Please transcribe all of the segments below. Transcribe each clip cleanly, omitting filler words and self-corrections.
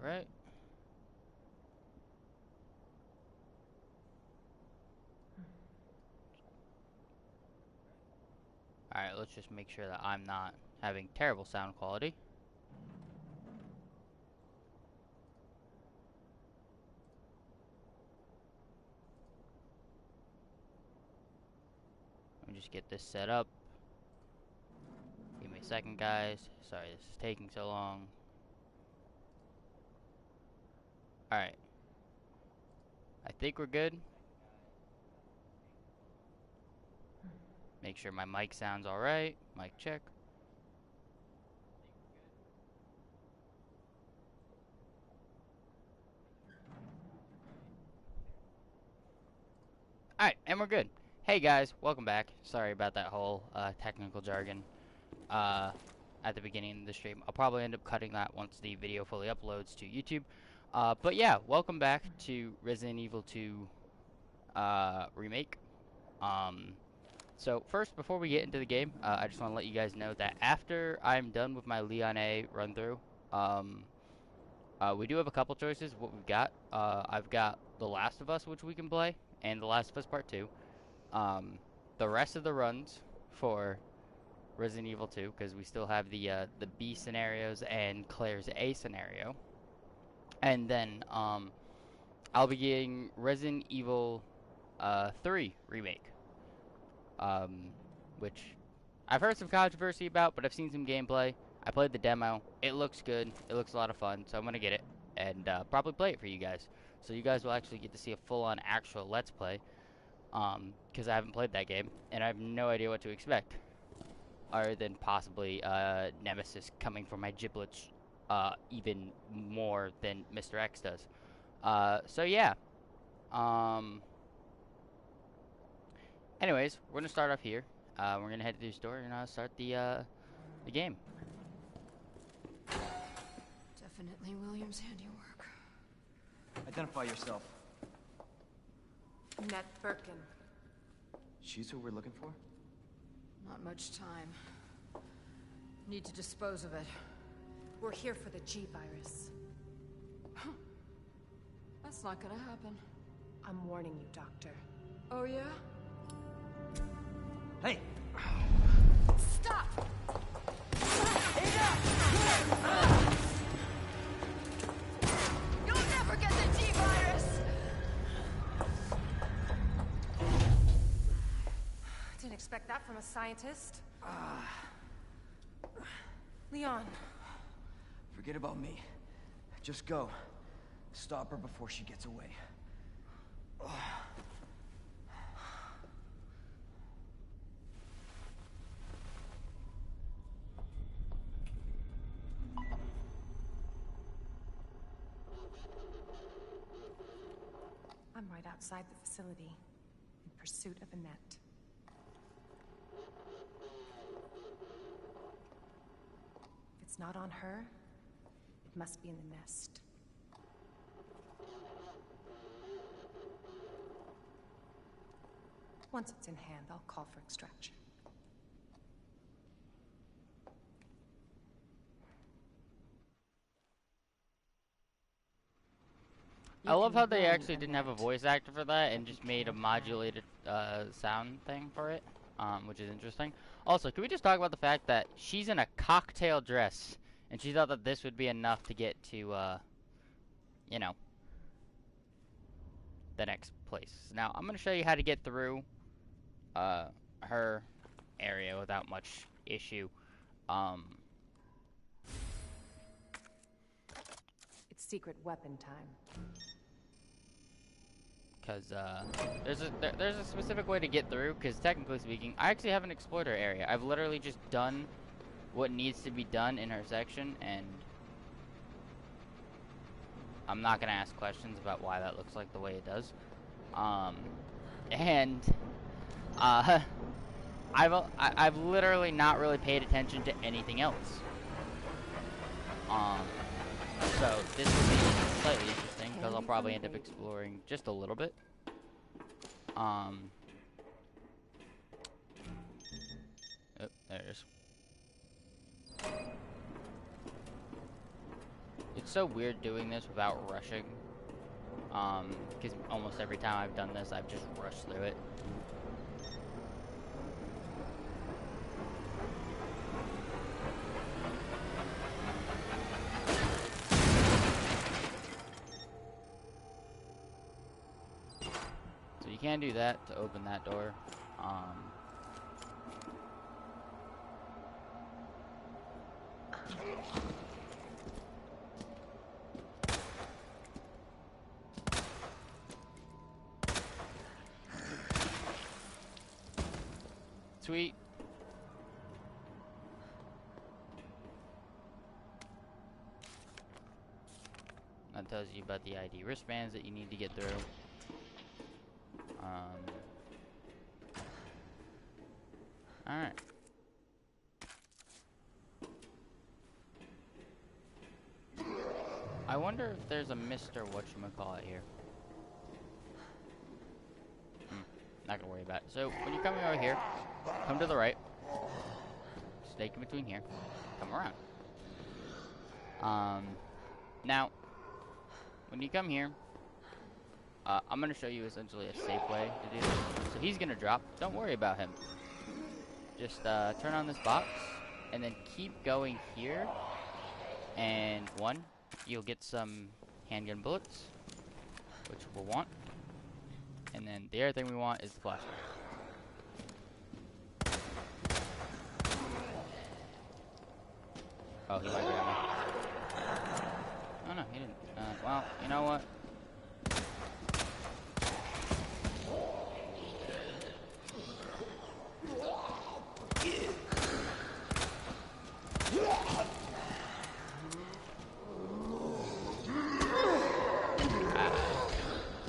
Alright. Alright, let's just make sure that I'm not having terrible sound quality. Let me just get this set up. Give me a second, guys. Sorry this is taking so long. Alright. I think we're good. Make sure my mic sounds alright. Mic check. Alright, and we're good. Hey guys, welcome back. Sorry about that whole technical jargon at the beginning of the stream. I'll probably end up cutting that once the video fully uploads to YouTube. But yeah, welcome back to Resident Evil 2 Remake. So first, before we get into the game, I just want to let you guys know that after I'm done with my Leon A run through, we do have a couple choices. What we've got, I've got The Last of Us, which we can play, and The Last of Us Part 2. The rest of the runs for Resident Evil 2, because we still have the B scenarios and Claire's A scenario. And then I'll be getting Resident Evil 3 Remake, which I've heard some controversy about, but I've seen some gameplay. I played the demo. It looks good. It looks a lot of fun, so I'm going to get it and probably play it for you guys. So you guys will actually get to see a full-on actual Let's Play, because I haven't played that game, and I have no idea what to expect, other than possibly Nemesis coming for my giblets even more than Mr. X does. So yeah. Anyways, we're gonna start off here. We're gonna head to the store and start the game. Definitely William's handiwork. Identify yourself. Annette Birkin. She's who we're looking for? Not much time. Need to dispose of it. We're here for the G-Virus. That's not gonna happen. I'm warning you, Doctor. Oh yeah? Hey! Stop! You'll never get the G-Virus! Didn't expect that from a scientist. Leon. Forget about me. Just go. Stop her before she gets away. I'm right outside the facility, in pursuit of Annette. If it's not on her, it must be in the nest. Once it's in hand, I'll call for extraction. I love how they actually didn't have a voice actor for that and just made a modulated sound thing for it, which is interesting. Also, can we just talk about the fact that she's in a cocktail dress, and she thought that this would be enough to get to, you know, the next place. Now, I'm going to show you how to get through her area without much issue. It's secret weapon time. Because there's a specific way to get through, because technically speaking, I actually haven't explored her area. I've literally just done what needs to be done in her section, and I'm not going to ask questions about why that looks like the way it does. I've literally not really paid attention to anything else. So this will be slightly interesting, because I'll probably end up exploring just a little bit. Oh, there it is. It's so weird doing this without rushing. Because almost every time I've done this, I've just rushed through it. So you can do that to open that door. Sweet. That tells you about the ID wristbands that you need to get through. Alright. I wonder if there's a Mr. Whatchamacallit here. Not gonna worry about it. So, when you're coming over here, come to the right. Stake in between here. Come around. Now, when you come here, I'm gonna show you essentially a safe way to do this. So he's gonna drop. Don't worry about him. Just turn on this box, and then keep going here. And one, you'll get some handgun bullets, which we'll want. And then the other thing we want is the flashlight. Oh, he might grab me. Oh no, he didn't. Well, you know what?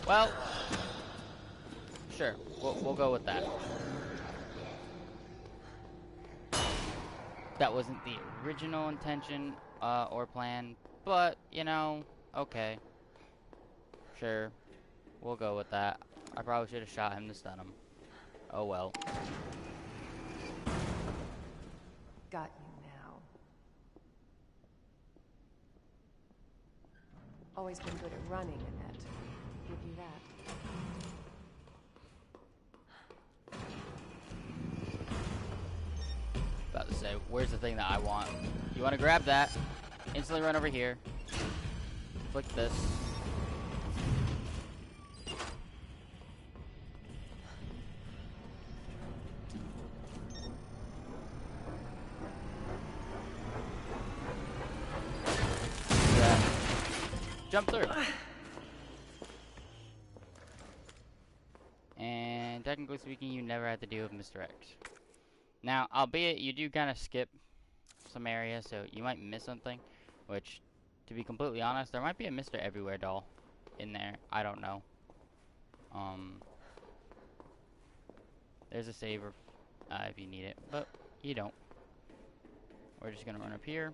Well, sure, we'll go with that. That wasn't the original intention or plan, but you know, okay, sure, we'll go with that. I probably should have shot him to stun him. Oh well. Got you now. Always been good at running, Annette. Give you that. About to say, where's the thing that I want? You want to grab that, instantly run over here, click this. Jump through. And technically speaking, you never have to deal with Mr. X. Now, albeit you do kind of skip some areas, so you might miss something, which, to be completely honest, there might be a Mr. Everywhere doll in there. I don't know. There's a saver if you need it, but you don't. We're just gonna run up here,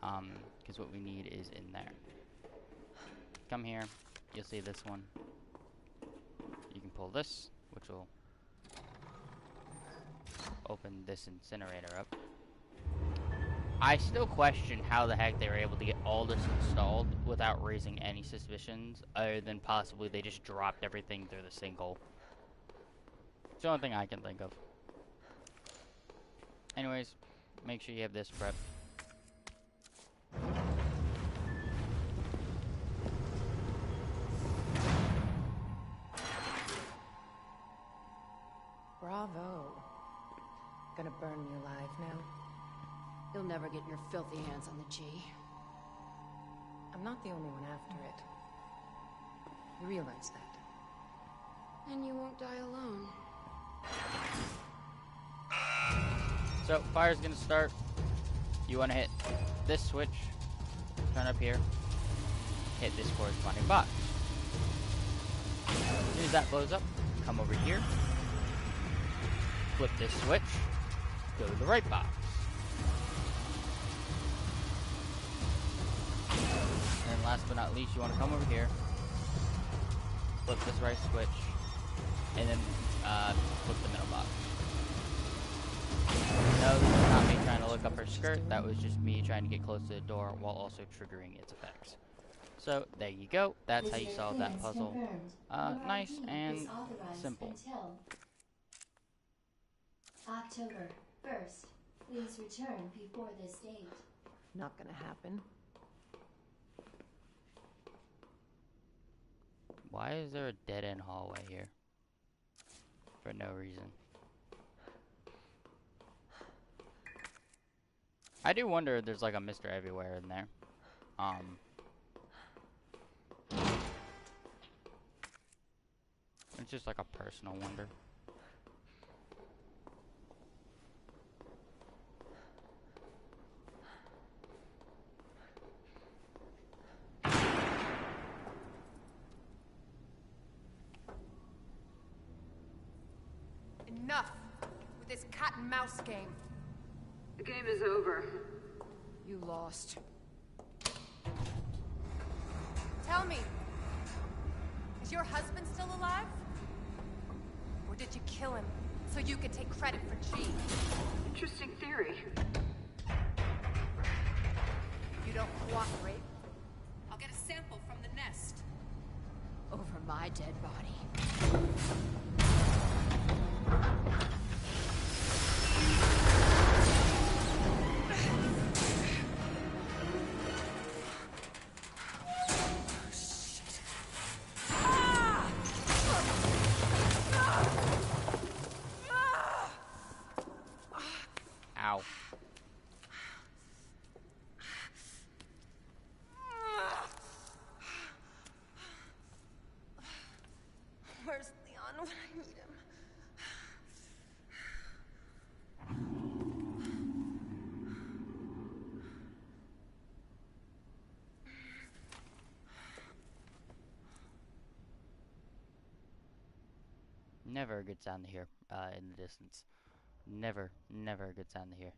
because what we need is in there. Come here, you'll see this one. You can pull this, which will open this incinerator up. I still question how the heck they were able to get all this installed without raising any suspicions, other than possibly they just dropped everything through the sinkhole. It's the only thing I can think of. Anyways, make sure you have this prepped. Bravo. Gonna burn me alive now? You'll never get your filthy hands on the G. I'm not the only one after it. You realize that? And you won't die alone. So, fire's gonna start. You wanna hit this switch, turn up here, hit this corresponding box. As soon as that blows up, come over here, flip this switch, go to the right box. And last but not least, you want to come over here, flip this right switch, and then flip the middle box. No, this is not me trying to look up her her skirt. That was just me trying to get close to the door while also triggering its effects. So there you go. That's how you solve that puzzle. Nice and simple. October 1st. Please return before this date. Not gonna happen. Why is there a dead-end hallway here? For no reason. I do wonder if there's like a Mr. Everywhere in there. It's just like a personal wonder. Enough with this cat and mouse game. The game is over. You lost. Tell me, is your husband still alive? Or did you kill him so you could take credit for G? Interesting theory. You don't cooperate, I'll get a sample from the nest. Over my dead body. Ow. Where's Leon when I need him? Never a good sound to hear in the distance. Never a good sound to hear.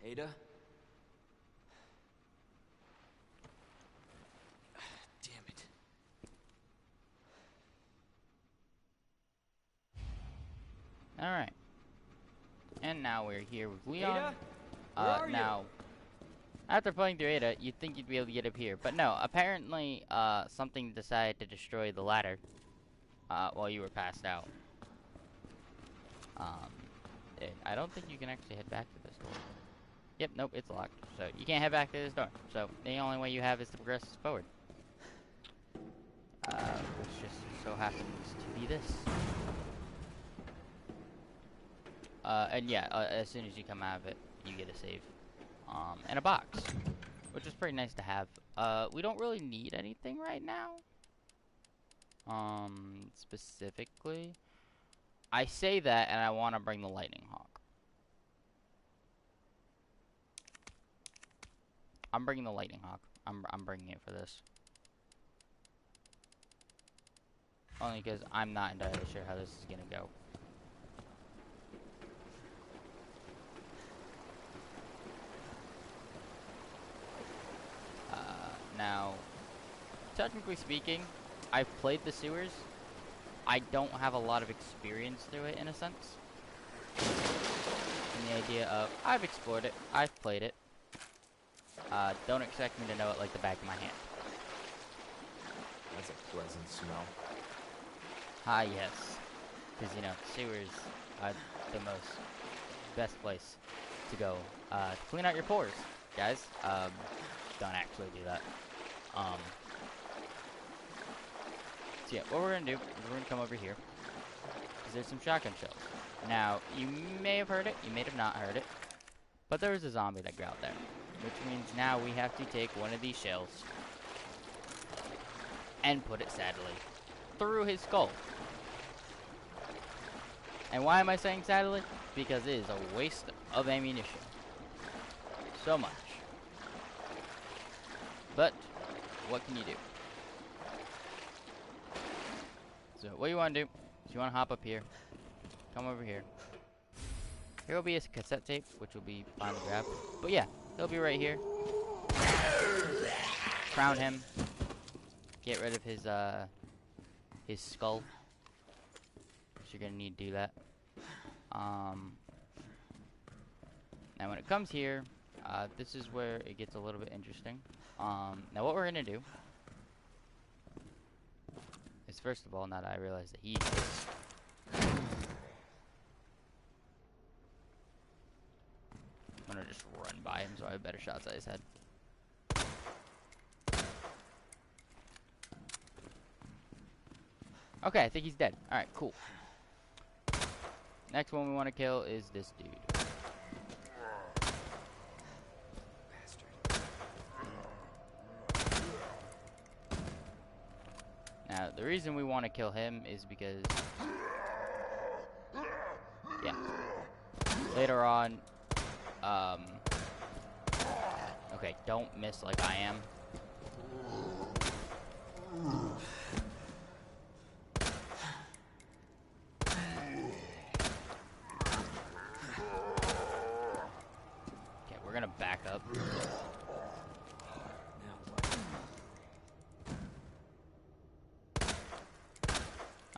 Ada? Damn it. Alright. And now we're here with Leon. Ada? Where are now, after playing through Ada, you'd think you'd be able to get up here. But no, apparently, something decided to destroy the ladder, while you were passed out. And I don't think you can actually head back to this door. Yep, nope, it's locked. So, you can't head back to this door. So, the only way you have is to progress forward. Which just so happens to be this. And yeah, as soon as you come out of it, you get a save. And a box, which is pretty nice to have. We don't really need anything right now. Specifically. I say that, and I want to bring the Lightning Hawk. I'm bringing the Lightning Hawk. I'm bringing it for this. Only because I'm not entirely sure how this is gonna go. Now, technically speaking, I've played the sewers. I don't have a lot of experience through it, in a sense. And the idea of, I've explored it, I've played it. Don't expect me to know it like the back of my hand. That's a pleasant smell. Ah, yes. Because, you know, sewers are the best place to go to clean out your pores, guys. Don't actually do that. So yeah, what we're gonna do is we're gonna come over here, because there's some shotgun shells. Now, you may have heard it, you may have not heard it, but there was a zombie that got there, which means now we have to take one of these shells and put it, sadly, through his skull. And why am I saying sadly? Because it is a waste of ammunition. So much. But, what can you do? So, what you want to do So you want to hop up here. Come over here. Here will be a cassette tape, which will be fine to grab. But yeah, he'll be right here. Crown him. Get rid of his skull. So you're gonna need to do that. Now when it comes here, this is where it gets a little bit interesting. Now what we're gonna do is, first of all, now that I realize that he exists, I'm gonna just run by him so I have better shots at his head. Okay, I think he's dead. Alright, cool. Next one we want to kill is this dude. Now, the reason we want to kill him is because, yeah, later on, okay, don't miss like I am. Okay, we're gonna back up.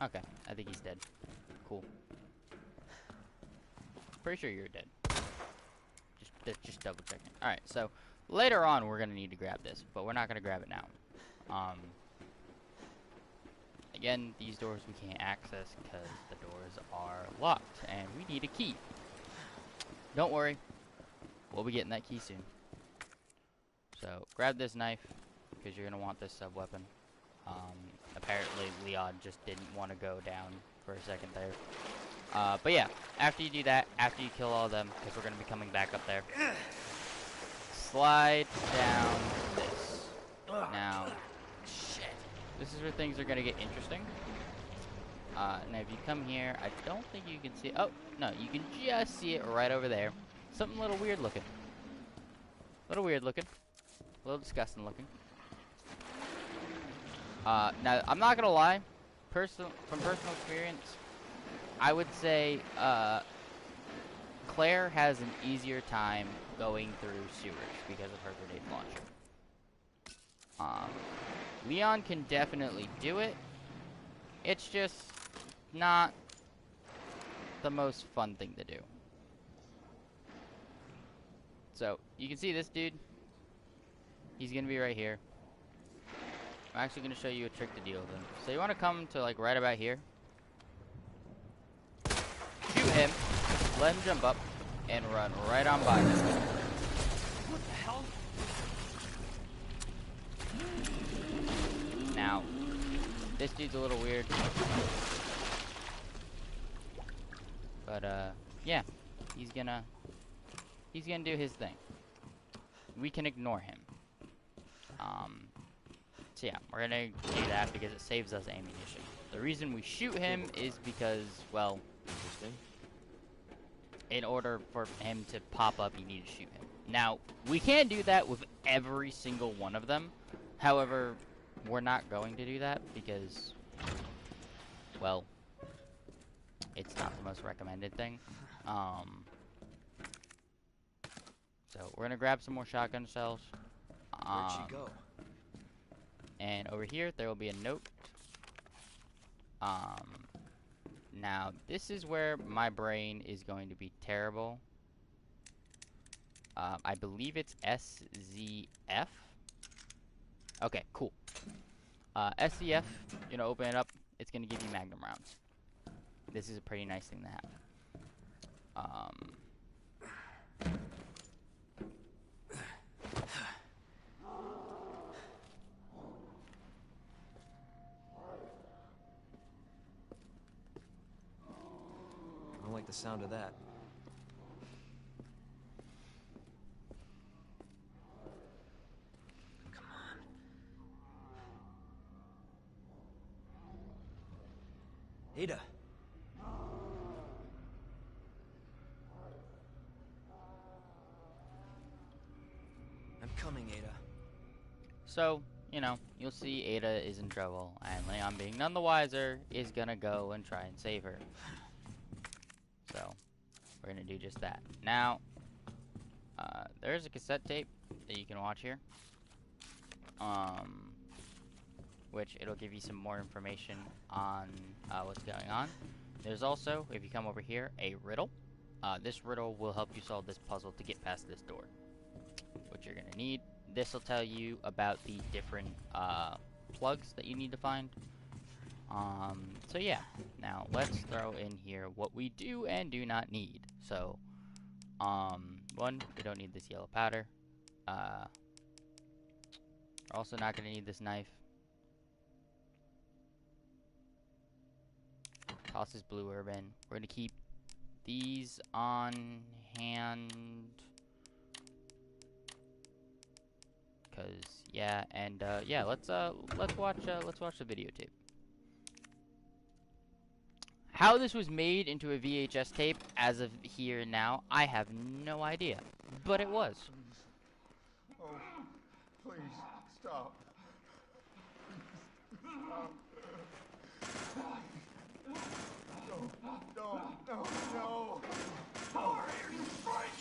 Okay, I think he's dead. Cool. Pretty sure you're dead. Just double checking. Alright, so later on we're gonna need to grab this, but we're not gonna grab it now. Again, these doors we can't access because the doors are locked and we need a key. Don't worry, we'll be getting that key soon. So grab this knife because you're gonna want this sub weapon. Apparently Leon just didn't want to go down for a second there. But yeah, after you do that, after you kill all of them, because we're going to be coming back up there, slide down this. Now, this is where things are going to get interesting. Now if you come here, I don't think you can see, oh, no, you can just see it right over there. Something a little weird looking. A little weird looking. A little disgusting looking. Now, I'm not gonna lie, from personal experience, I would say, Claire has an easier time going through sewers because of her grenade launcher. Leon can definitely do it. It's just not the most fun thing to do. So, you can see this dude. He's gonna be right here. I'm actually going to show you a trick to deal with him. So you want to come to like right about here. Shoot him. Let him jump up. And run right on by him. What the hell? Now, this dude's a little weird. But, yeah. He's gonna do his thing. We can ignore him. So yeah, we're gonna do that because it saves us ammunition. The reason we shoot him is because, well, in order for him to pop up, you need to shoot him. Now, we can't do that with every single one of them. However, we're not going to do that because, well, it's not the most recommended thing. So we're gonna grab some more shotgun shells. Where'd she go? And over here, there will be a note. Now, this is where my brain is going to be terrible. I believe it's SZF. Okay, cool. SCF, you're gonna open it up. It's gonna give you magnum rounds. This is a pretty nice thing to have. I don't like the sound of that. Come on. Ada. I'm coming, Ada. So, you know, you'll see Ada is in trouble, and Leon, being none the wiser, is gonna go and try and save her. So, we're gonna do just that. Now, there's a cassette tape that you can watch here. Which it'll give you some more information on what's going on. There's also, if you come over here, a riddle. This riddle will help you solve this puzzle to get past this door. What you're gonna need. This will tell you about the different plugs that you need to find. So yeah, now let's throw in here what we do and do not need. So, one, we don't need this yellow powder. We're also not gonna need this knife. Toss this blue urban. We're gonna keep these on hand. Cause yeah, and yeah, let's watch the videotape. How this was made into a VHS tape as of here now, I have no idea, but it was. Oh, please stop. No. How are you, Frank?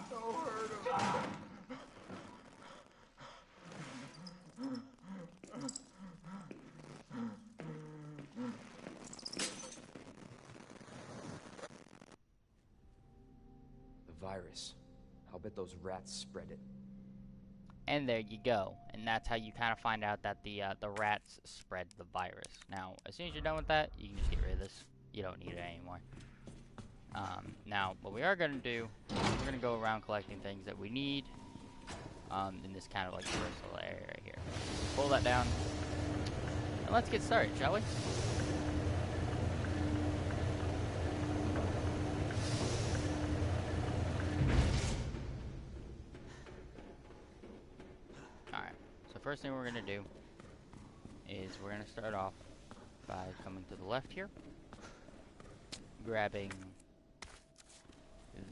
Don't hurt him. The virus. I'll bet those rats spread it. And there you go. And that's how you kind of find out that the rats spread the virus. Now, as soon as you're done with that, you can just get rid of this. You don't need it anymore. Now, what we are going to do, we're going to go around collecting things that we need in this kind of like versatile area right here. Pull that down. And let's get started, shall we? First thing we're gonna do is we're gonna start off by coming to the left here, grabbing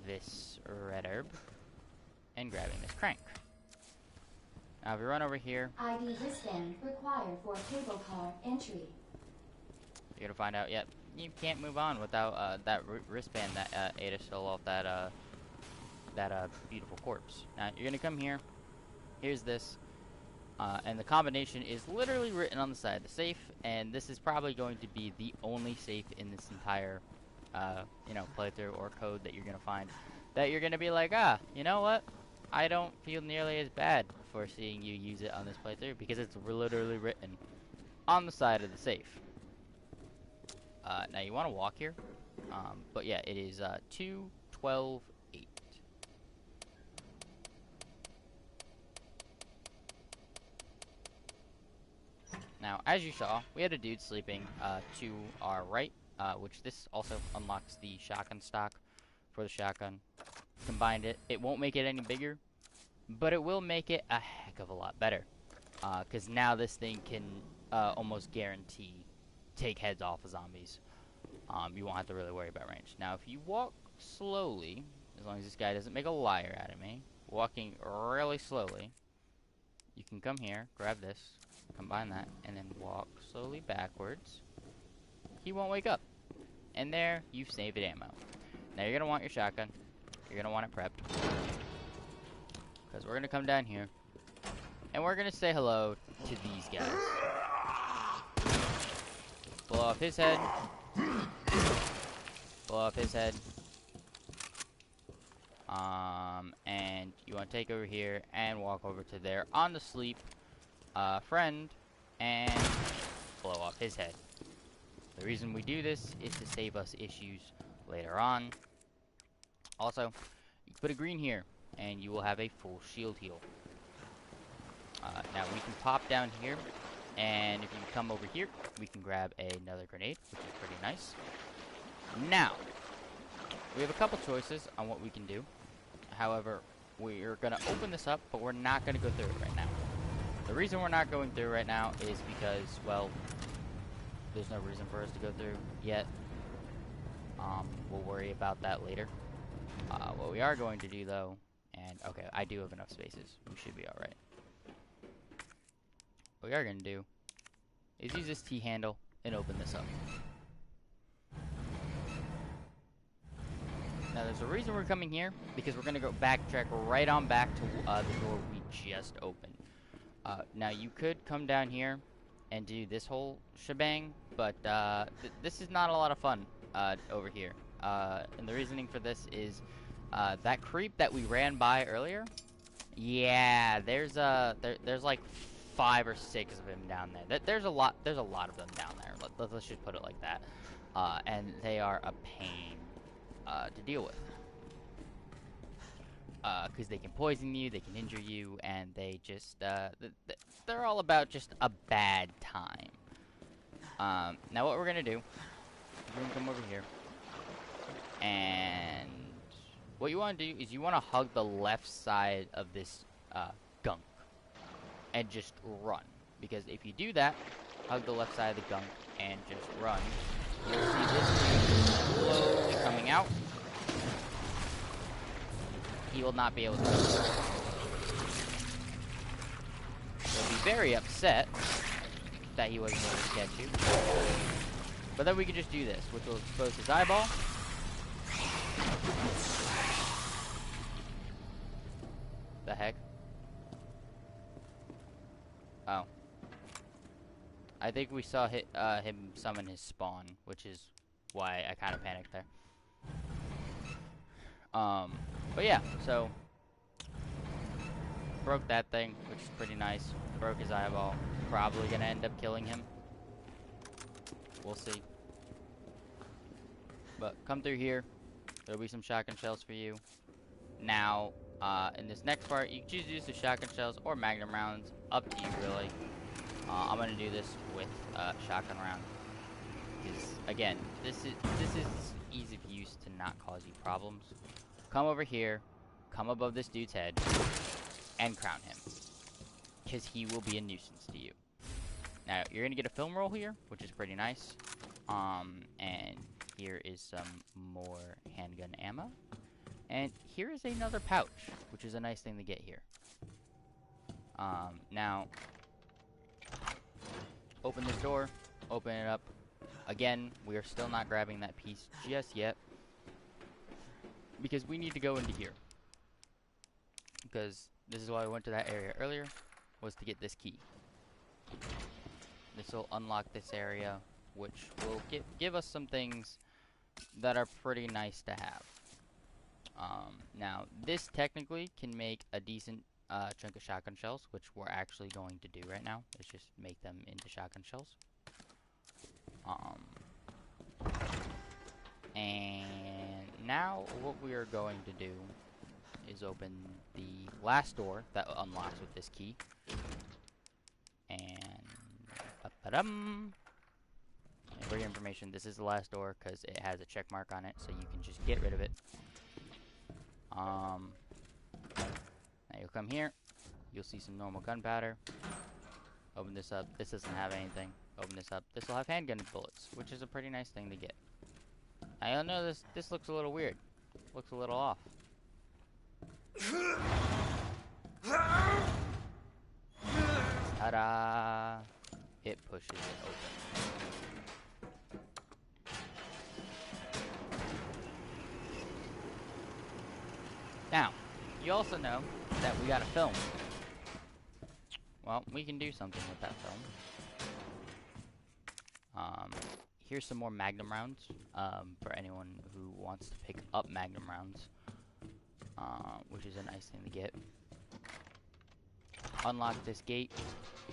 this red herb, and grabbing this crank. Now if we run over here, ID wristband required for cable car entry. you're gonna find out, yep, you can't move on without that wristband that Ada stole off that beautiful corpse. Now you're gonna come here, here's this. And the combination is literally written on the side of the safe, and this is probably going to be the only safe in this entire, playthrough or code that you're going to find that you're going to be like, you know what? I don't feel nearly as bad for seeing you use it on this playthrough because it's literally written on the side of the safe. Now you want to walk here, but yeah, it is 212. Now, as you saw, we had a dude sleeping to our right, which this also unlocks the shotgun stock for the shotgun. Combined it won't make it any bigger, but it will make it a heck of a lot better. Because now this thing can almost guarantee take heads off of zombies. You won't have to really worry about range. Now, if you walk slowly, as long as this guy doesn't make a liar out of me, walking really slowly, you can come here, grab this, combine that, and then walk slowly backwards. He won't wake up. And there, you've saved ammo. Now you're going to want your shotgun. You're going to want it prepped. Because we're going to come down here. And we're going to say hello to these guys. Blow off his head. Blow off his head. And you want to take over here and walk over to their on the sleep friend and blow off his head. The reason we do this is to save us issues later on. Also, you can put a green here and you will have a full shield heal. Now we can pop down here, and if you come over here, we can grab another grenade, which is pretty nice. Now, we have a couple choices on what we can do. However, we're going to open this up, but we're not going to go through it right now. The reason we're not going through right now is because, well, there's no reason for us to go through yet. We'll worry about that later. What we are going to do, though, and And, okay, I do have enough spaces. We should be alright. What we are going to do is use this T-handle and open this up. Now, there's a reason we're coming here, because we're going to go backtrack right on back to the door we just opened. Now, you could come down here and do this whole shebang, but this is not a lot of fun over here. And the reasoning for this is that creep that we ran by earlier. Yeah, there's like 5 or 6 of him down there. There's a lot of them down there. Let's just put it like that. And they are a pain to deal with. Because they can poison you, they can injure you, and they just, they're all about just a bad time. Now what we're gonna do, we're gonna come over here, and what you want to do is you want to hug the left side of this gunk, and just run. Because if you do that, hug the left side of the gunk, and just run, you'll see this slowly coming out. He will not be able to go. He'll be very upset that he wasn't able to catch you. But then we can just do this, which will expose his eyeball. The heck? Oh. I think we saw him summon his spawn, which is why I kind of panicked there. But yeah, so broke that thing, which is pretty nice. Broke his eyeball. Probably gonna end up killing him. We'll see. But come through here. There'll be some shotgun shells for you. Now, in this next part, you can choose to use the shotgun shells or magnum rounds. Up to you, really. I'm gonna do this with shotgun round. Because again, this is easy of use to not cause you problems. Come over here, come above this dude's head, and crown him. Because he will be a nuisance to you. Now, you're going to get a film roll here, which is pretty nice. And here is some more handgun ammo. And here is another pouch, which is a nice thing to get here. Now, open this door, open it up. Again, we are still not grabbing that piece just yet. Because we need to go into here. Because this is why we went to that area earlier, was to get this key. This will unlock this area, which will give us some things that are pretty nice to have. Now, this technically can make a decent chunk of shotgun shells, which we're actually going to do right now, is just make them into shotgun shells. And now what we are going to do is open the last door that unlocks with this key. And for your information, this is the last door because it has a check mark on it, so you can just get rid of it. Now you'll come here, you'll see some normal gunpowder. Open this up. This doesn't have anything. Open this up. This will have handgun bullets, which is a pretty nice thing to get. I don't know, this looks a little weird. Looks a little off. Ta-da! It pushes it open. Now, you also know that we got a film. Well, we can do something with that film. Here's some more magnum rounds, for anyone who wants to pick up magnum rounds, which is a nice thing to get. Unlock this gate,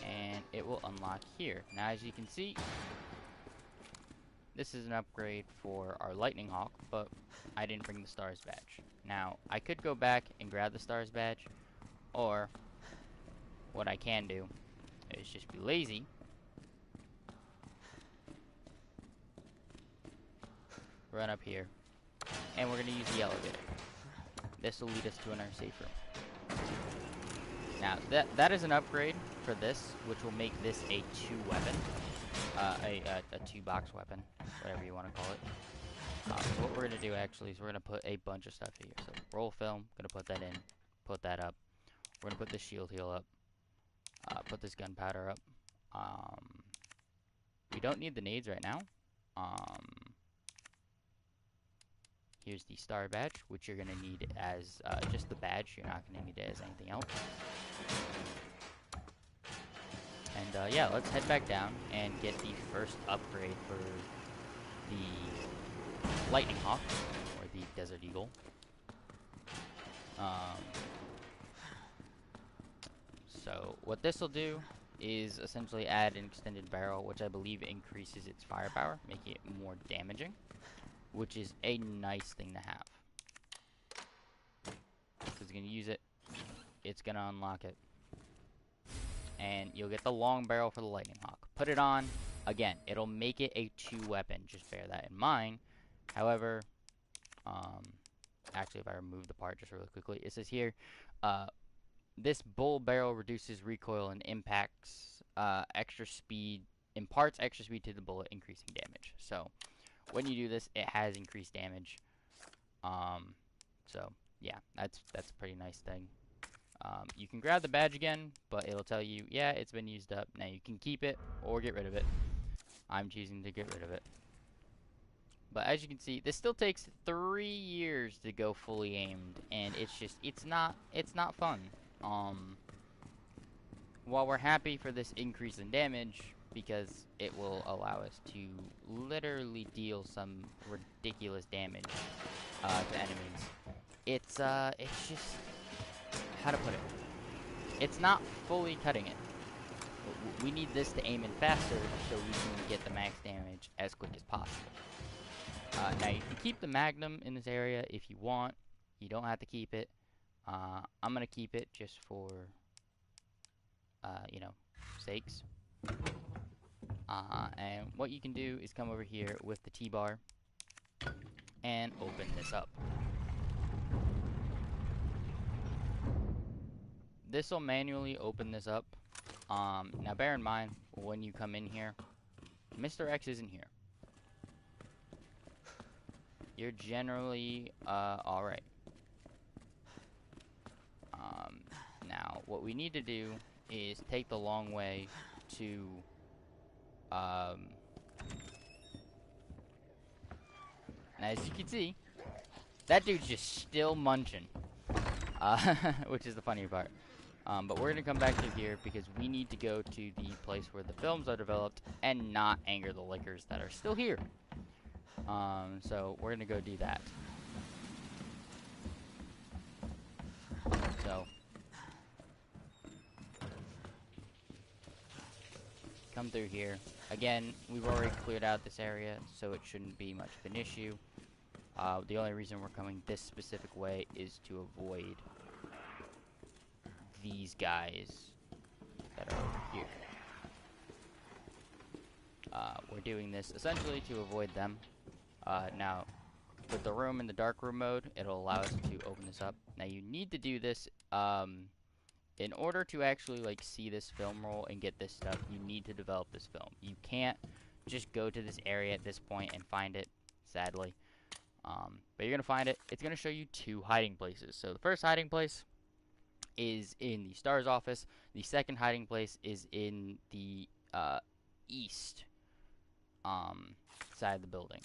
and it will unlock here. Now, as you can see, this is an upgrade for our Lightning Hawk, but I didn't bring the Stars badge. Now, I could go back and grab the Stars badge, or what I can do is just be lazy run up here, and we're going to use the elevator. This will lead us to another safe room. Now, that is an upgrade for this, which will make this a 2-weapon, a 2-box weapon, whatever you want to call it. So what we're going to do, actually, is we're going to put a bunch of stuff here. So, roll film, going to put that in. put that up. We're gonna put this shield heal up. Put this gunpowder up. We don't need the nades right now. Here's the star badge, which you're gonna need as just the badge. You're not gonna need it as anything else. And yeah, let's head back down and get the first upgrade for the Lightning Hawk, or the Desert Eagle. So what this will do is essentially add an extended barrel, which I believe increases its firepower, making it more damaging, which is a nice thing to have. Because you're going to use it, it's going to unlock it, and you'll get the long barrel for the Lightning Hawk. Put it on, again, it'll make it a 2-weapon, just bear that in mind. However, actually if I remove the part just really quickly, it says here, this bull barrel reduces recoil and imparts extra speed to the bullet, increasing damage. So when you do this, it has increased damage. So yeah, that's a pretty nice thing. You can grab the badge again, but it'll tell you, yeah, it's been used up. Now you can keep it or get rid of it. I'm choosing to get rid of it. But as you can see, this still takes 3 years to go fully aimed, and it's not fun. While we're happy for this increase in damage, because it will allow us to literally deal some ridiculous damage to enemies, it's just, how to put it, it's not fully cutting it. We need this to aim in faster so we can get the max damage as quick as possible. Now you can keep the Magnum in this area if you want. You don't have to keep it. I'm gonna keep it just for, you know, sakes. And what you can do is come over here with the T-bar and open this up. This will manually open this up. Now bear in mind, when you come in here, Mr. X isn't here. You're generally, alright. Now, what we need to do is take the long way to, now as you can see, that dude's just still munching, which is the funny part. But we're gonna come back to here because we need to go to the place where the films are developed and not anger the Lickers that are still here. So we're gonna go do that. So come through here. Again, we've already cleared out this area, so it shouldn't be much of an issue. The only reason we're coming this specific way is to avoid these guys that are over here. We're doing this essentially to avoid them. Now, with the room in the dark room mode, it'll allow us to open this up. Now, you need to do this in order to actually like see this film roll and get this stuff. You need to develop this film. You can't just go to this area at this point and find it, sadly. But you're gonna find it. It's gonna show you 2 hiding places. So the first hiding place is in the STARS office. The second hiding place is in the east side of the building.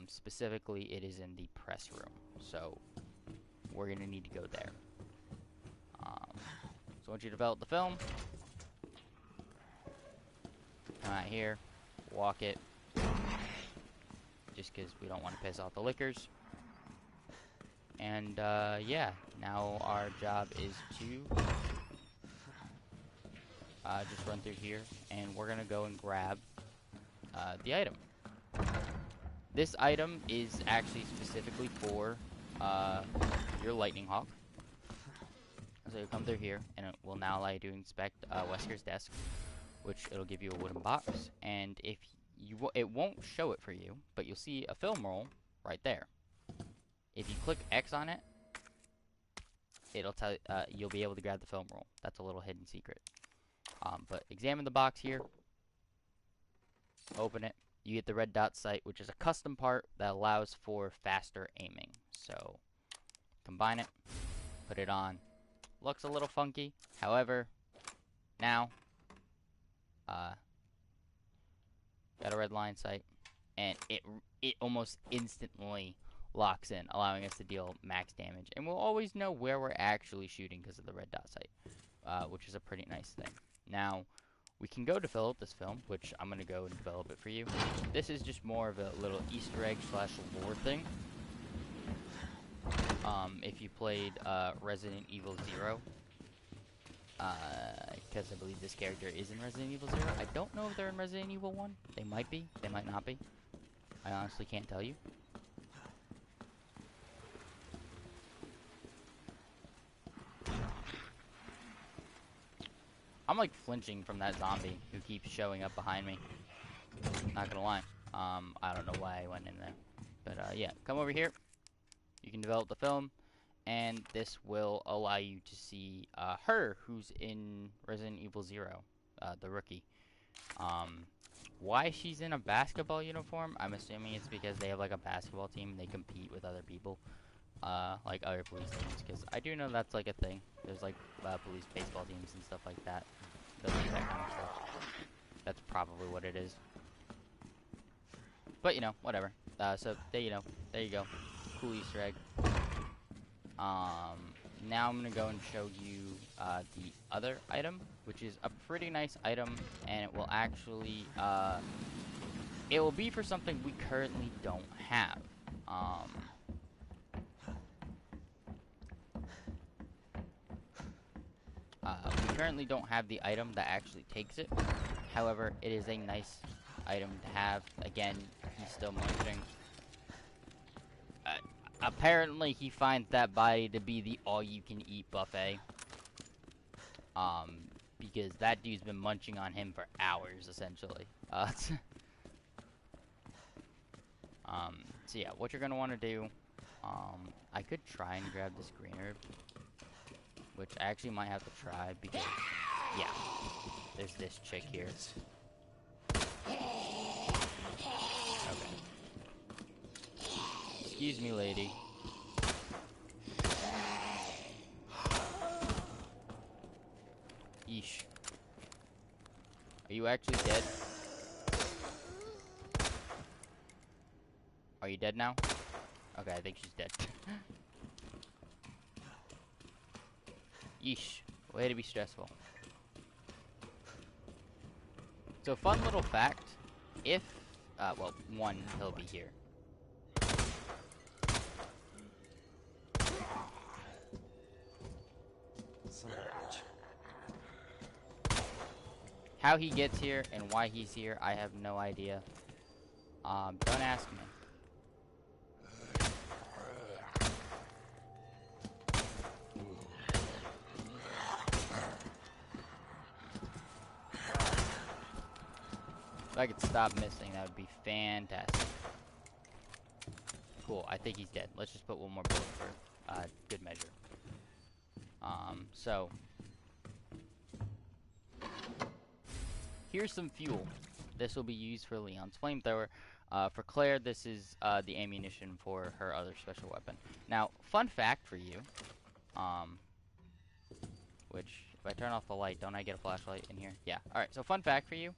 Specifically, it is in the press room. So we're gonna need to go there. So once you develop the film, come out here, walk it, just because we don't want to piss off the Lickers. And yeah, now our job is to just run through here, and we're gonna go and grab the item. This item is actually specifically for your Lightning Hawk. So you come through here, and it will now allow you to inspect Wesker's desk, which it'll give you a wooden box. And if you it won't show it for you, but you'll see a film roll right there. If you click X on it, it'll tell you'll be able to grab the film roll. That's a little hidden secret. But examine the box here. Open it. You get the red dot sight, which is a custom part that allows for faster aiming. So combine it, put it on, looks a little funky. However, now, got a red line sight, and it almost instantly locks in, allowing us to deal max damage. And we'll always know where we're actually shooting because of the red dot sight, which is a pretty nice thing. Now, we can go develop this film, which I'm going to go and develop it for you. This is just more of a little Easter egg slash lore thing. If you played Resident Evil 0, because I believe this character is in Resident Evil 0. I don't know if they're in Resident Evil 1. They might be. They might not be. I honestly can't tell you. I'm like flinching from that zombie who keeps showing up behind me. Not gonna lie. I don't know why I went in there. But yeah, come over here. You can develop the film, and this will allow you to see her, who's in Resident Evil 0, the rookie. Why she's in a basketball uniform, I'm assuming it's because they have like a basketball team and they compete with other people, like other police teams, because I do know that's like a thing. There's like police baseball teams and stuff like that. They'll do that kind of stuff. That's probably what it is. But you know, whatever. So there you go. Cool Easter egg. Now I'm gonna go and show you the other item, which is a pretty nice item, and it will actually it will be for something we currently don't have. We currently don't have the item that actually takes it. However, it is a nice item to have. Again, he's still munching. Apparently, he finds that body to be the all-you-can-eat buffet. Because that dude's been munching on him for hours, essentially. So yeah, what you're gonna want to do, I could try and grab this green herb, which I actually might have to try because, yeah, there's this chick here. Okay. Excuse me, lady. Yeesh. Are you actually dead? Are you dead now? Okay, I think she's dead. Yeesh. Way to be stressful. So, fun little fact. If, well, one, he'll be here. Son of a bitch. How he gets here and why he's here, I have no idea. Don't ask me. If I could stop missing, that would be fantastic. Cool, I think he's dead. Let's just put one more bullet for good measure. So here's some fuel. This will be used for Leon's flamethrower. For Claire, this is the ammunition for her other special weapon. Now, fun fact for you, which, if I turn off the light, don't I get a flashlight in here? Yeah. Alright, so fun fact for you.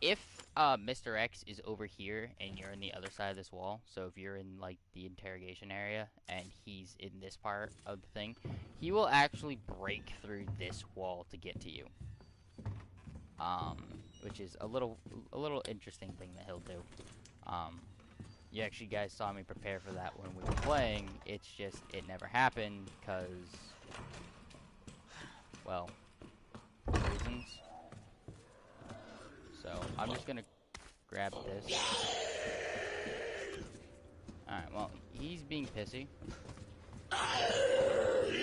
If Mr. X is over here and you're in the other side of this wall, so if you're in like the interrogation area and he's in this part of the thing, he will actually break through this wall to get to you. Which is a little interesting thing that he'll do. You actually guys saw me prepare for that when we were playing. It's just it never happened because, well, reasons. So I'm just gonna grab this. Alright, well, he's being pissy.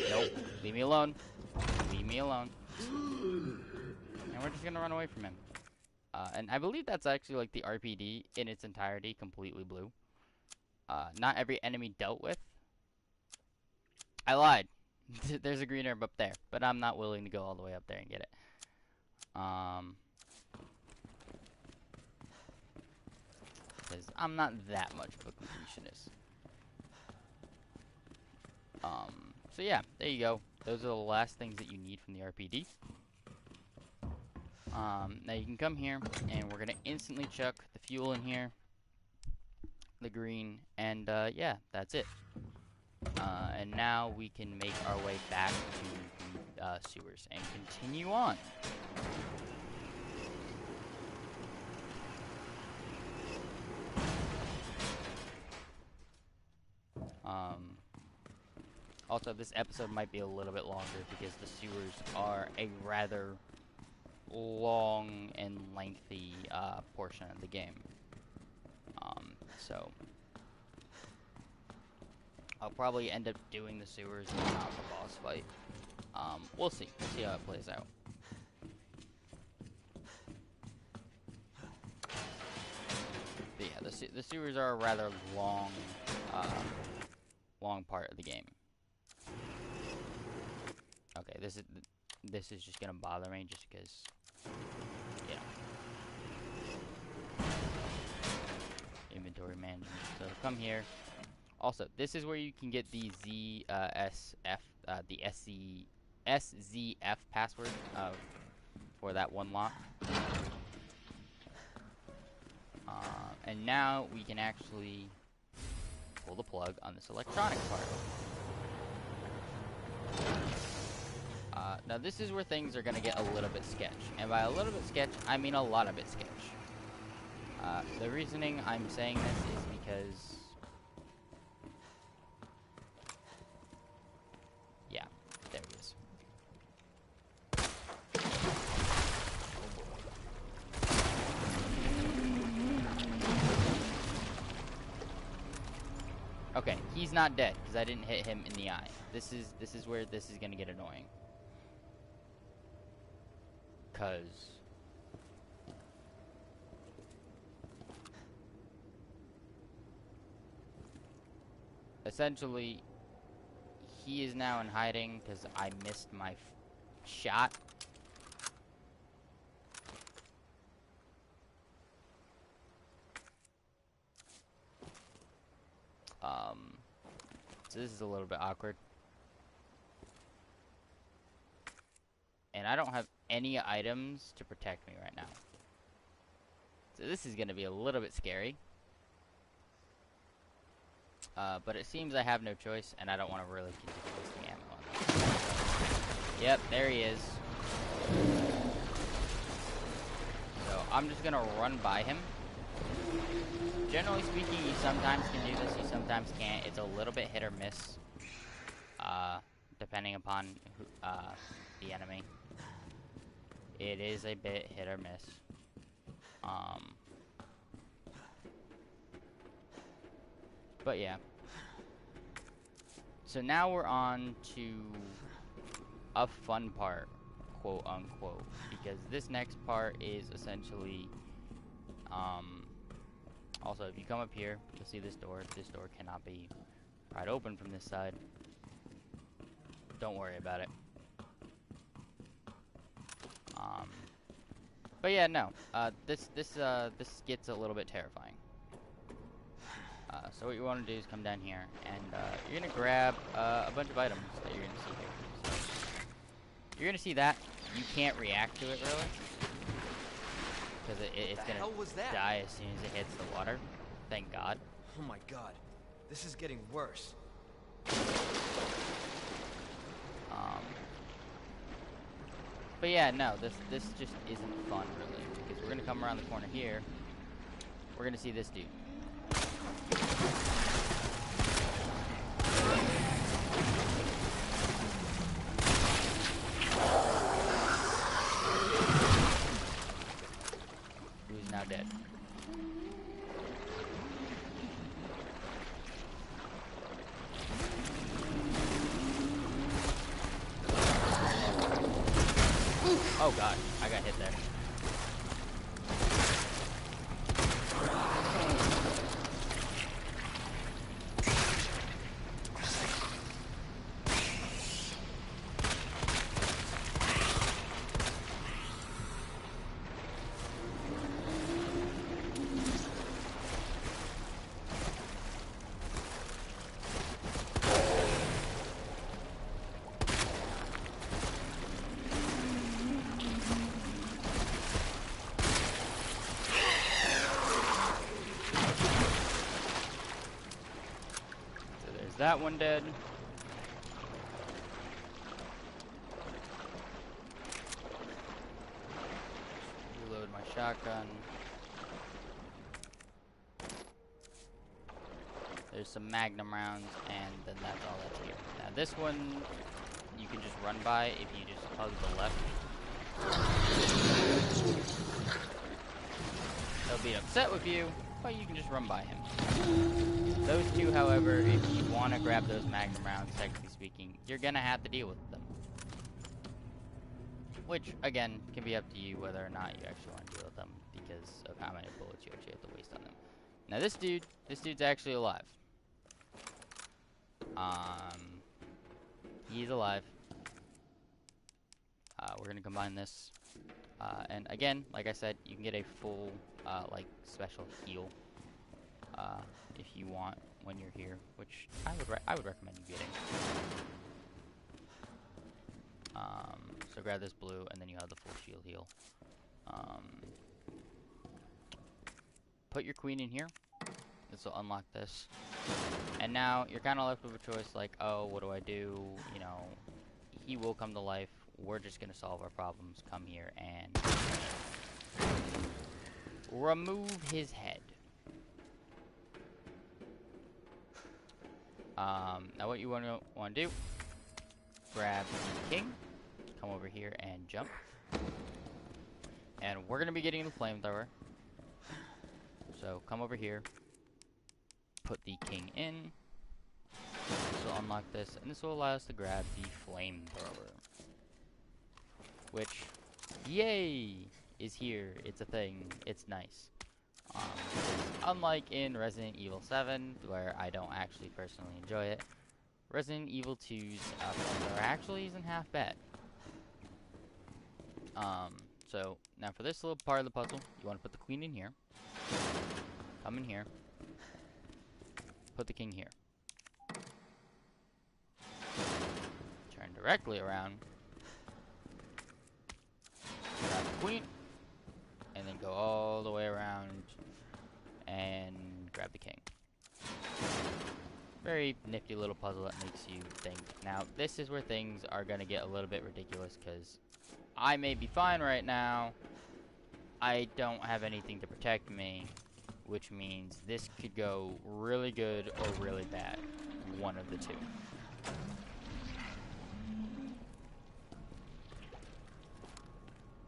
Nope, leave me alone. Leave me alone. And we're just gonna run away from him. And I believe that's actually like the RPD in its entirety, completely blue. Not every enemy dealt with. I lied. There's a green herb up there, but I'm not willing to go all the way up there and get it. Because I'm not that much of a completionist. So yeah, there you go. those are the last things that you need from the RPD. Now you can come here, and we're gonna instantly chuck the fuel in here, the green, and yeah, that's it. And now we can make our way back to the sewers and continue on. Also, this episode might be a little bit longer because the sewers are a rather long and lengthy portion of the game. So I'll probably end up doing the sewers and not the boss fight. We'll see. We'll see how it plays out. But yeah, the sewers are a rather long, long part of the game. Okay, this is just gonna bother me just because, you know, inventory management. So come here. Also, this is where you can get the SZF password for that one lock. And now we can actually pull the plug on this electronic part. Now this is where things are gonna get a little bit sketch, and by a little bit sketch, I mean a lot of it sketch. The reasoning I'm saying this is because, yeah, there he is. Okay, he's not dead because I didn't hit him in the eye. This is where this is gonna get annoying. Cause essentially he is now in hiding because I missed my shot. So this is a little bit awkward. And I don't have any items to protect me right now. So this is going to be a little bit scary. But it seems I have no choice, and I don't want to really continue wasting ammo on this. Yep, there he is. So I'm just going to run by him. Generally speaking, you sometimes can do this, you sometimes can't. It's a little bit hit or miss, depending upon who, the enemy. It is a bit hit or miss. But yeah. So now we're on to a fun part, quote unquote, because this next part is essentially, also if you come up here, you'll see this door. This door cannot be pried open from this side. Don't worry about it. But yeah, no. This gets a little bit terrifying. So what you want to do is come down here, and you're gonna grab a bunch of items that you're gonna see here. So you're gonna see that you can't react to it really, because it's gonna die as soon as it hits the water. Thank God. Oh my God, this is getting worse. But yeah, no, this just isn't fun really, because we're gonna come around the corner here. We're gonna see this dude. Who's now dead. Oh God, I got hit there. Is that one dead? Reload my shotgun. There's some Magnum rounds, and then that's all that's here. Now this one, you can just run by if you just hug the left. He'll be upset with you, but you can just run by him. Those two, however, if you want to grab those Magnum rounds, technically speaking, you're gonna have to deal with them. Which, again, can be up to you whether or not you actually want to deal with them because of how many bullets you actually have to waste on them. Now this dude's actually alive. He's alive. We're gonna combine this. And again, like I said, you can get a full, like, special heal, if you want when you're here, which I would recommend you getting. So grab this blue, and then you have the full shield heal. Put your queen in here. This will unlock this. And now you're kind of left with a choice like, oh, what do I do? You know, he will come to life. We're just going to solve our problems. Come here and remove his head. Now what you want to do, grab the king, come over here and jump. And we're going to be getting the flamethrower. So come over here, put the king in. This will unlock this, and this will allow us to grab the flamethrower. Which, yay, is here. It's a thing. It's nice. Unlike in Resident Evil 7, where I don't actually personally enjoy it, Resident Evil 2's flamethrower actually isn't half bad. So, now for this little part of the puzzle, you want to put the queen in here. Come in here. Put the king here. Turn directly around. Grab the queen. And then go all the way around and grab the king. Very nifty little puzzle that makes you think. Now, this is where things are going to get a little bit ridiculous, because I may be fine right now. I don't have anything to protect me, which means this could go really good or really bad. One of the two.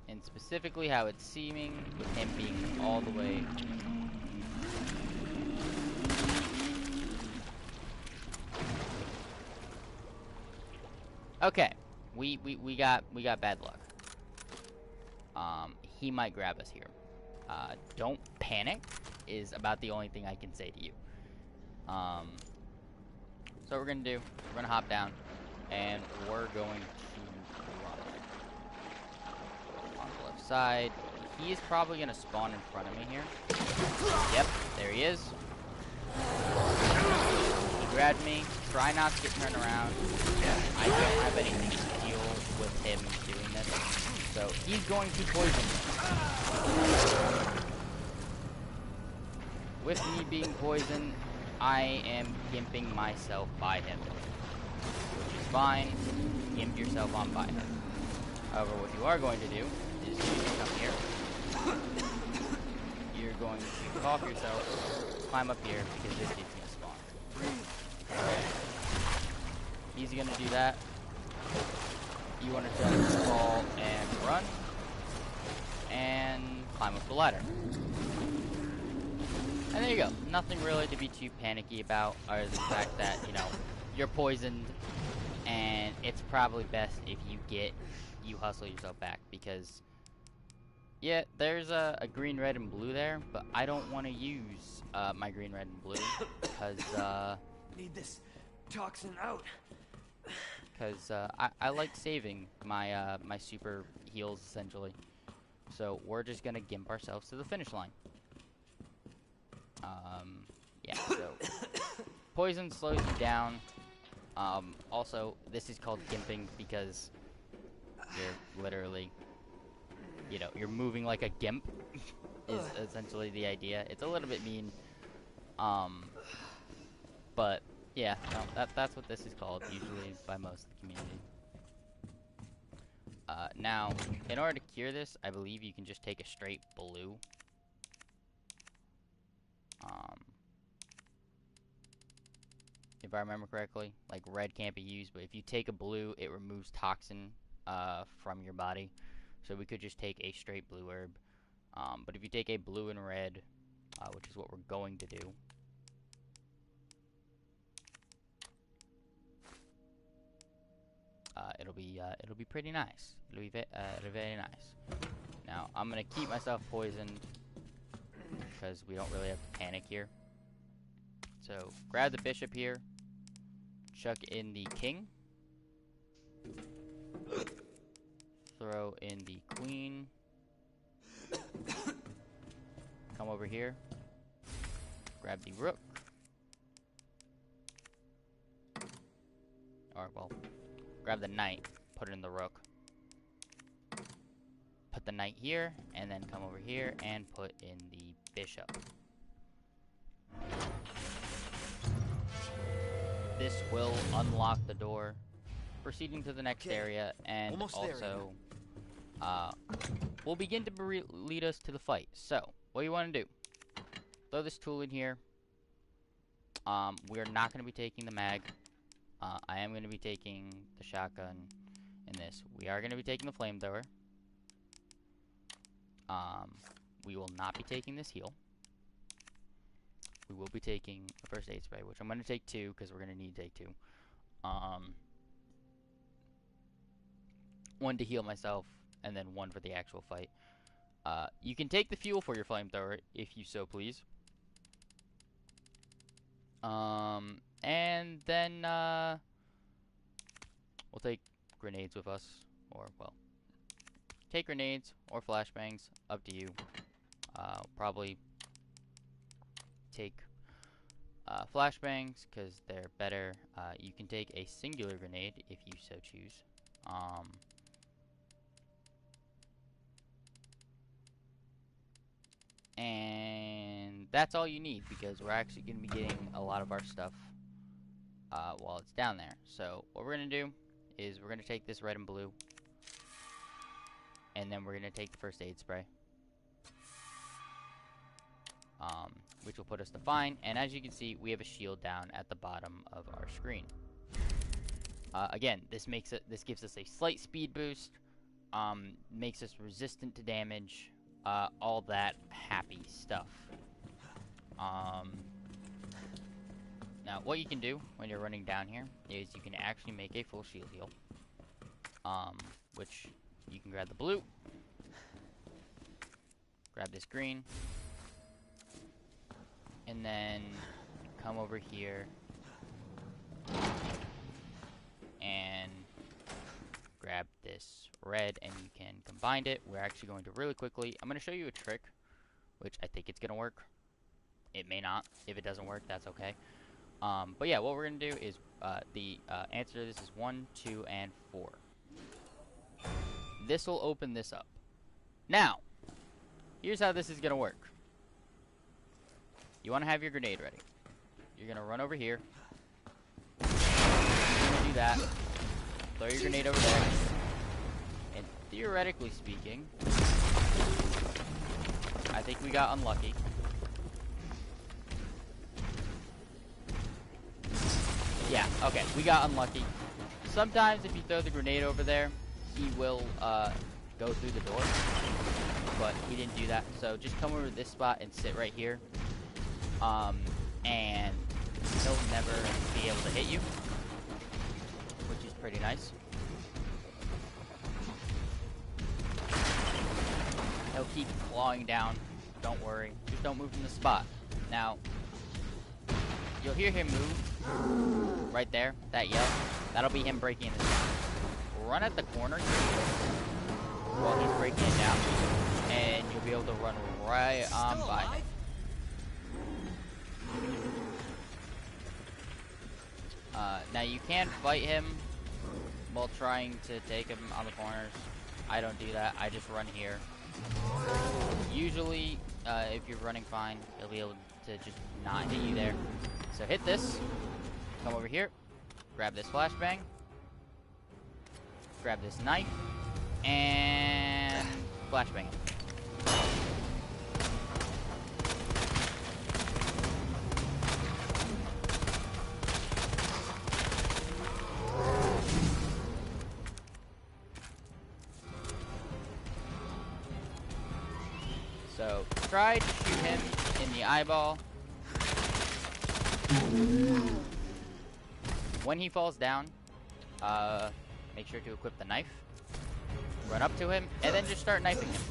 And specifically how it's seeming with him being all the way. Okay, we got bad luck. He might grab us here. Don't panic is about the only thing I can say to you. So what we're gonna do, we're gonna hop down, and we're going to run. On the left side, he is probably gonna spawn in front of me here. Yep, there he is. He grabbed me. Try not to get turned around. I don't have anything to deal with him doing this. So he's going to poison me. With me being poisoned, I am gimping myself by him. Which is fine. Gimp yourself on by him. However, what you are going to do is you come here. You're going to cough yourself, climb up here, because this dude's going to spawn. Okay. He's going to do that. You want to jump, fall, and run. And climb up the ladder. And there you go. Nothing really to be too panicky about, other than the fact that, you know, you're poisoned, and it's probably best if you hustle yourself back, because, yeah, there's a green, red, and blue there, but I don't want to use my green, red, and blue, because, Need this toxin out. Because I like saving my my super heals, essentially. So we're just gonna gimp ourselves to the finish line. Yeah, so poison slows you down. Also, this is called gimping because you're literally, you know, you're moving like a gimp is essentially the idea. It's a little bit mean, but Yeah, no, that's what this is called, usually, by most of the community. Now, in order to cure this, I believe you can just take a straight blue. If I remember correctly, like red can't be used, but if you take a blue, it removes toxin from your body. So we could just take a straight blue herb. But if you take a blue and red, which is what we're going to do, it'll be pretty nice. It'll be very nice. Now I'm gonna keep myself poisoned because we don't really have to panic here. So grab the bishop here, chuck in the king, throw in the queen, come over here, grab the rook, or well, grab the knight, put it in the rook, put the knight here, and then come over here and put in the bishop. This will unlock the door, proceeding to the next area, and also will begin to lead us to the fight. So, what you want to do, throw this tool in here. We're not going to be taking the mag. I am going to be taking the shotgun in this. We are going to be taking the flamethrower. We will not be taking this heal. We will be taking a first aid spray, which I'm going to take 2 because we're going to need to take 2. 1 to heal myself, and then 1 for the actual fight. You can take the fuel for your flamethrower if you so please. And then we'll take grenades with us, or well, take grenades or flashbangs, up to you. Probably take flashbangs because they're better. You can take a singular grenade if you so choose. And that's all you need because we're actually going to be getting a lot of our stuff while it's down there. So what we're going to do is we're going to take this red and blue, and then we're going to take the first aid spray, which will put us to fine. And as you can see, we have a shield down at the bottom of our screen. Again, this gives us a slight speed boost, makes us resistant to damage, all that happy stuff. Now, what you can do when you're running down here is you can actually make a full shield heal, which you can grab the blue, grab this green, and then come over here and grab this red, and you can combine it. We're actually going to really quickly, I'm going to show you a trick, which I think it's going to work. It may not. If it doesn't work, that's okay. But yeah, what we're going to do is the answer to this is 1, 2, and 4. This will open this up. Now, here's how this is going to work. You want to have your grenade ready. You're going to run over here. You're going to do that. Throw your grenade over there. And theoretically speaking, I think we got unlucky. Yeah, okay, we got unlucky. Sometimes if you throw the grenade over there, he will go through the door. But he didn't do that. So just come over to this spot and sit right here. And he'll never be able to hit you, which is pretty nice. He'll keep clawing down. Don't worry. Just don't move from the spot. Now, you'll hear him move right there. That yell. That'll be him breaking this down. Run at the corner while he's breaking it down, and you'll be able to run right on by him. Now you can fight him while trying to take him on the corners. I don't do that. I just run here. Usually, if you're running fine, he'll be able to just not hit you there. So hit this. Come over here. Grab this flashbang. Grab this knife. And flashbang it. So, try to shoot him in the eyeball. When he falls down, make sure to equip the knife. Run up to him, and then just start knifing him.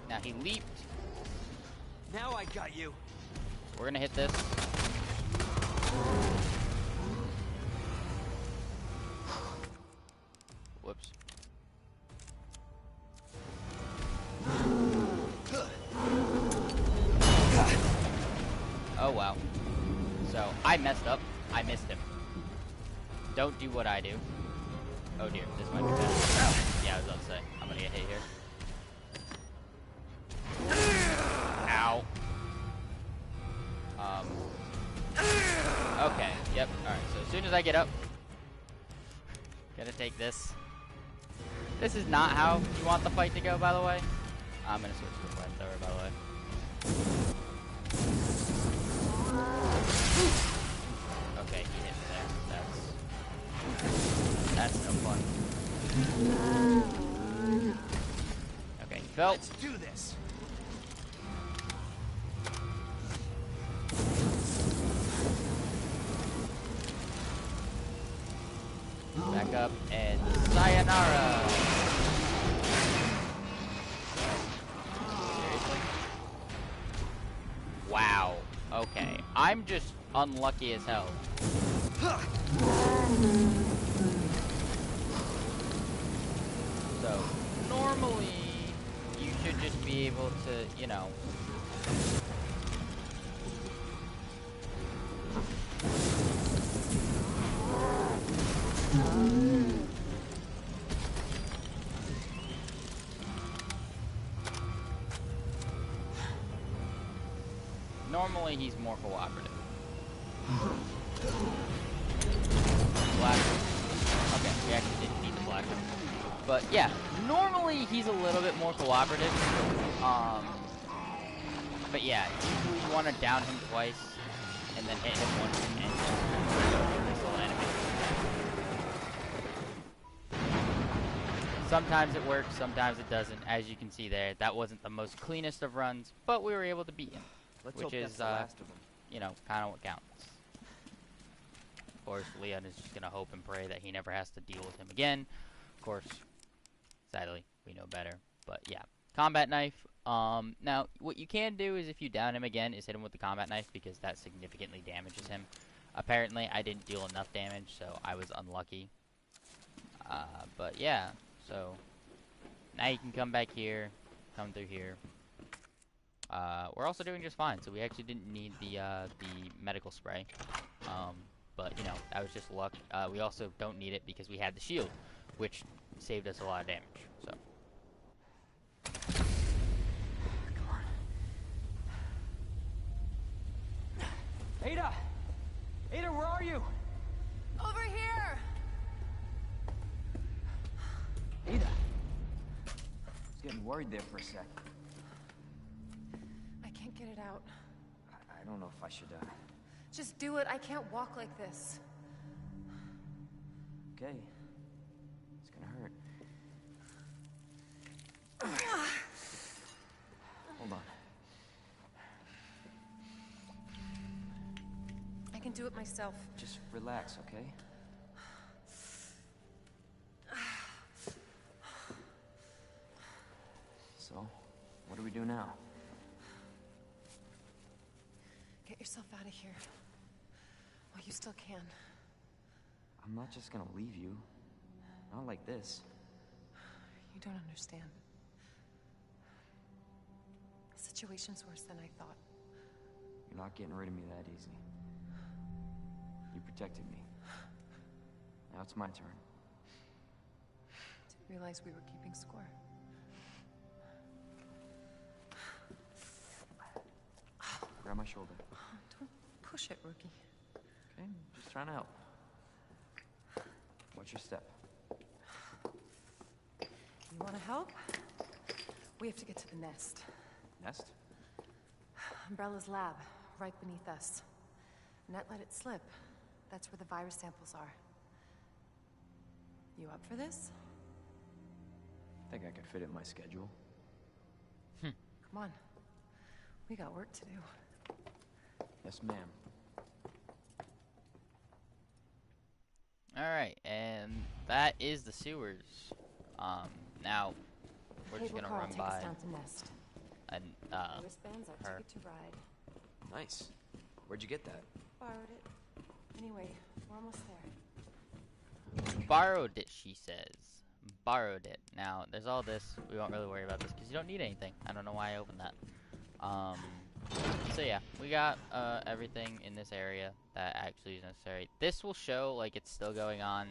Now he leaped. Now I got you. We're gonna hit this. Whoops. Oh wow. So I messed up. I missed him. Don't do what I do. Oh dear, this might be bad. Yeah, I was about to say. I'm gonna get hit here. Ow. Okay, yep, alright, so as soon as I get up, gonna take this. This is not how you want the fight to go, by the way. I'm gonna switch to the flamethrower, by the way. Okay, he hit me there. That's no fun. Okay, he fell. Let's do this. Back up and sayonara. Seriously? Wow. Okay. I'm just unlucky as hell. So, normally, you should just be able to, you know... Normally, he's more cooperative. Black. Okay, we actually didn't need the black one. But yeah, normally he's a little bit more cooperative. But yeah, usually you want to down him twice, and then hit him once, and then this little enemy. Sometimes it works, sometimes it doesn't. As you can see there, that wasn't the most cleanest of runs, but we were able to beat him. Let's Which hope is, that's the last of them. you know, kind of what counts. Of course, Leon is just going to hope and pray that he never has to deal with him again. Of course, sadly, we know better. But yeah, combat knife. Now, what you can do is if you down him again, is hit him with the combat knife because that significantly damages him. Apparently, I didn't deal enough damage, so I was unlucky. But yeah, so now you can come back here, come through here. We're also doing just fine, so we actually didn't need the medical spray. But, you know, that was just luck. We also don't need it because we had the shield, which saved us a lot of damage, so. Come on. Ada! Ada, where are you? Over here! Ada! I was getting worried there for a sec. I can't get it out. I don't know if I should, Just do it. I can't walk like this. Okay. It's gonna hurt. Hold on. I can do it myself. Just relax, okay? So, what do we do now? Get yourself out of here. While you still can. I'm not just gonna leave you. Not like this. You don't understand. The situation's worse than I thought. You You're not getting rid of me that easy. You protected me. Now it's my turn. Didn't realize we were keeping score. Grab my shoulder. Don't push it, rookie. Okay, I'm just trying to help. Watch your step. You want to help? We have to get to the nest. Nest? Umbrella's lab, right beneath us. Net let it slip. That's where the virus samples are. You up for this? Think I could fit it in my schedule. Come on. We got work to do. Yes, ma'am. Alright, and that is the sewers. Now, we're just gonna run take by us down to Nest. and, Wristbands are her. ticket to ride. Nice. Where'd you get that? Borrowed it. Anyway, we're almost there. borrowed it, she says. Borrowed it. Now, there's all this. We won't really worry about this because you don't need anything. I don't know why I opened that. So yeah, we got everything in this area that actually is necessary. This will show like it's still going on.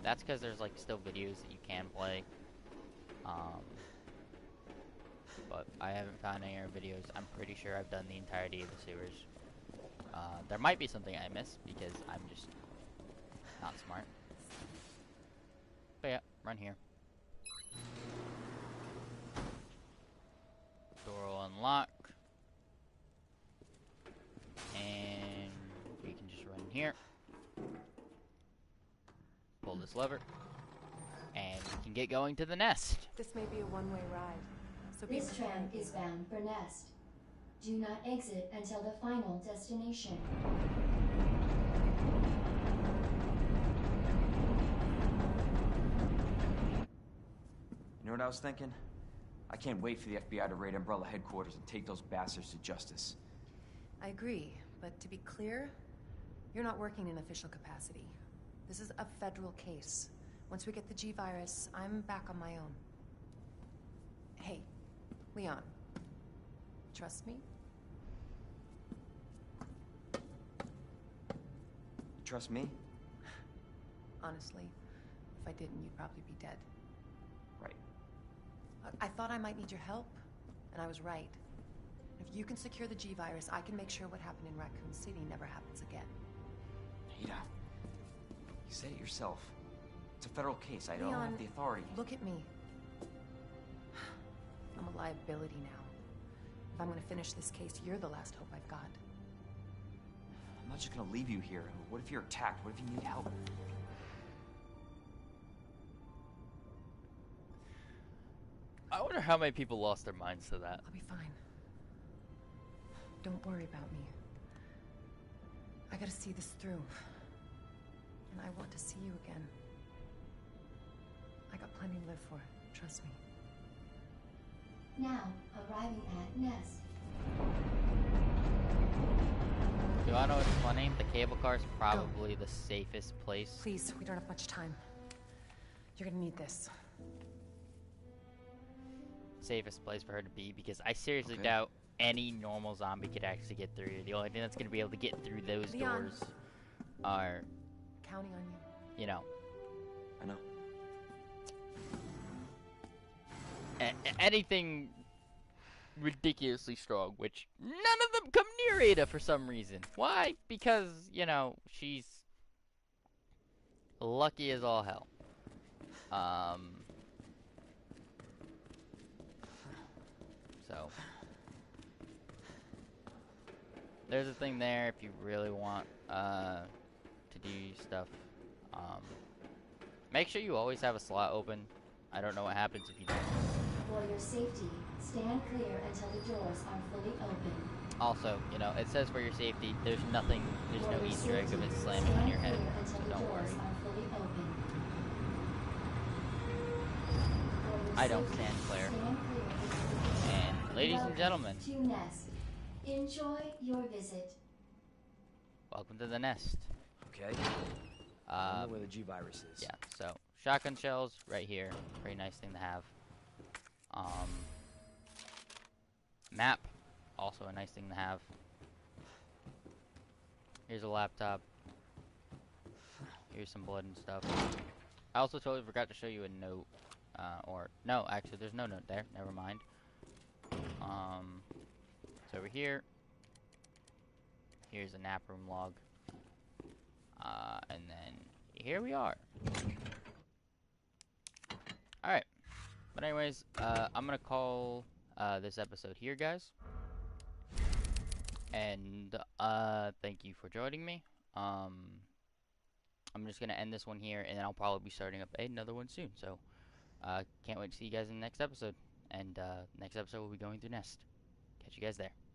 That's because there's like still videos that you can play. But I haven't found any other videos. I'm pretty sure I've done the entirety of the sewers. There might be something I missed because I'm just not smart. But yeah, run here. Door will unlock. And we can just run in here. Pull this lever. And we can get going to the nest. This may be a one-way ride, so be This tram prepared. is bound for Nest. Do not exit until the final destination. You know what I was thinking? I can't wait for the FBI to raid Umbrella headquarters and take those bastards to justice. I agree, but to be clear, you're not working in official capacity. This is a federal case. Once we get the G-Virus, I'm back on my own. Hey, Leon. Trust me? Trust me? Honestly, if I didn't, you'd probably be dead. Right. I thought I might need your help, and I was right. If you can secure the G-Virus, I can make sure what happened in Raccoon City never happens again. Ada, you said it yourself. It's a federal case. I don't Leon, have the authority. Look at me. I'm a liability now. If I'm gonna finish this case, you're the last hope I've got. I'm not just gonna leave you here. What if you're attacked? What if you need help? I wonder how many people lost their minds to that. I'll be fine. Don't worry about me. I gotta see this through. And I want to see you again. I got plenty to live for. Trust me. Now, arriving at Nest. You wanna know what's funny? The cable car is probably the safest place. Please, we don't have much time. You're gonna need this. Safest place for her to be because I seriously Okay. doubt any normal zombie could actually get through here. The only thing that's gonna be able to get through those Leon. doors are, Counting on you. you know, I know. anything ridiculously strong, which none of them come near Ada for some reason. Why? Because, you know, she's lucky as all hell. So there's a thing there if you really want to do stuff. Make sure you always have a slot open. I don't know what happens if you don't. For your safety, stand clear until the doors are fully open. Also, you know, it says for your safety, there's nothing, there's For no your Easter egg of safety, it slamming on stand your head, clear so until the don't doors worry. are fully open. I don't stand clear. And ladies and gentlemen, To Nest. Enjoy your visit. welcome to the nest. Okay. I know where the G-Virus is. Yeah, so shotgun shells right here, pretty nice thing to have. Map, also a nice thing to have. Here's a laptop. Here's some blood and stuff. I also totally forgot to show you a note. Or, no, actually, there's no note there. Never mind. It's over here. Here's a nap room log. And then here we are. Alright. But anyways, I'm gonna call this episode here, guys. And thank you for joining me. I'm just gonna end this one here, and then I'll probably be starting up another one soon. So can't wait to see you guys in the next episode. And next episode we'll be going through Nest. Catch you guys there.